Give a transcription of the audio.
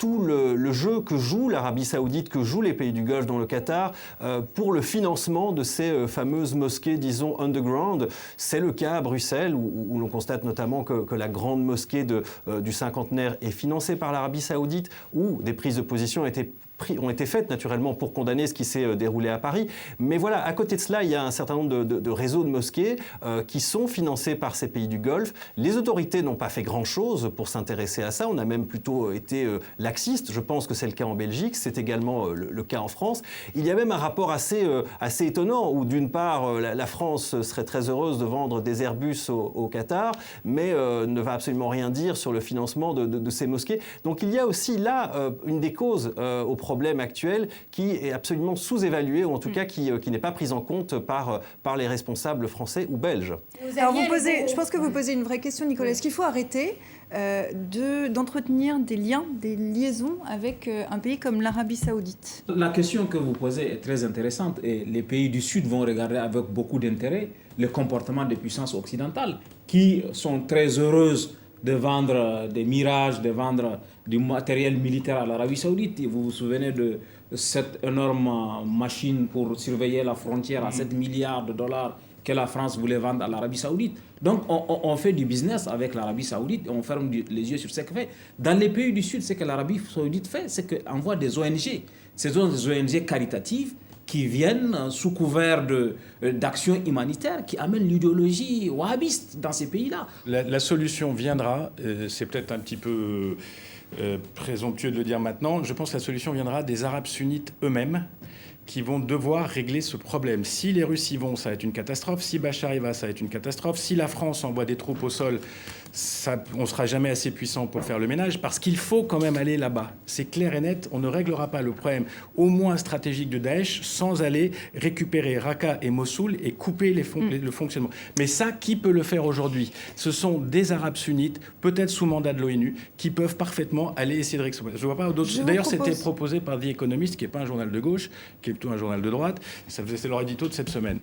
tout le jeu que joue l'Arabie Saoudite, que jouent les pays du Golfe, dont le Qatar, pour le financement de ces fameuses mosquées, disons, underground. C'est le cas à Bruxelles, où l'on constate notamment que la grande mosquée du cinquantenaire est financée par l'Arabie Saoudite, où des prises de position ont été faites naturellement pour condamner ce qui s'est déroulé à Paris. Mais voilà, à côté de cela, il y a un certain nombre de réseaux de mosquées qui sont financés par ces pays du Golfe. Les autorités n'ont pas fait grand-chose pour s'intéresser à ça. On a même plutôt été laxiste. Je pense que c'est le cas en Belgique. C'est également le cas en France. Il y a même un rapport assez étonnant où, d'une part, la France serait très heureuse de vendre des Airbus au Qatar, mais ne va absolument rien dire sur le financement de ces mosquées. Donc il y a aussi là une des causes au problème actuel qui est absolument sous-évalué, ou en tout cas qui n'est pas prise en compte par les responsables français ou belges. Alors je pense que vous posez une vraie question, Nicolas. Est-ce qu'il faut arrêter d'entretenir des liens, des liaisons avec un pays comme l'Arabie Saoudite? La question que vous posez est très intéressante et les pays du Sud vont regarder avec beaucoup d'intérêt le comportement des puissances occidentales qui sont très heureuses de vendre des mirages, de vendre du matériel militaire à l'Arabie Saoudite. Vous vous souvenez de cette énorme machine pour surveiller la frontière à 7 milliards de dollars que la France voulait vendre à l'Arabie Saoudite. Donc on fait du business avec l'Arabie Saoudite et on ferme les yeux sur ce qu'elle fait. Dans les pays du Sud, ce que l'Arabie Saoudite fait, c'est qu'elle envoie des ONG. Ce sont des ONG caritatives qui viennent sous couvert d'actions humanitaires qui amènent l'idéologie wahhabiste dans ces pays-là. La solution viendra, c'est peut-être un petit peu présomptueux de le dire maintenant, je pense que la solution viendra des Arabes sunnites eux-mêmes qui vont devoir régler ce problème. Si les Russes y vont, ça va être une catastrophe. Si Bachar y va, ça va être une catastrophe. Si la France envoie des troupes au sol, on ne sera jamais assez puissant pour faire le ménage, parce qu'il faut quand même aller là-bas. C'est clair et net, on ne réglera pas le problème au moins stratégique de Daesh sans aller récupérer Raqqa et Mossoul et couper le fonctionnement. Mais ça, qui peut le faire aujourd'hui? Ce sont des Arabes sunnites, peut-être sous mandat de l'ONU, qui peuvent parfaitement aller essayer de récupérer. Je vois pas d'autres. D'ailleurs, c'était proposé par The Economist, qui n'est pas un journal de gauche, qui est plutôt un journal de droite. C'est leur édito de cette semaine.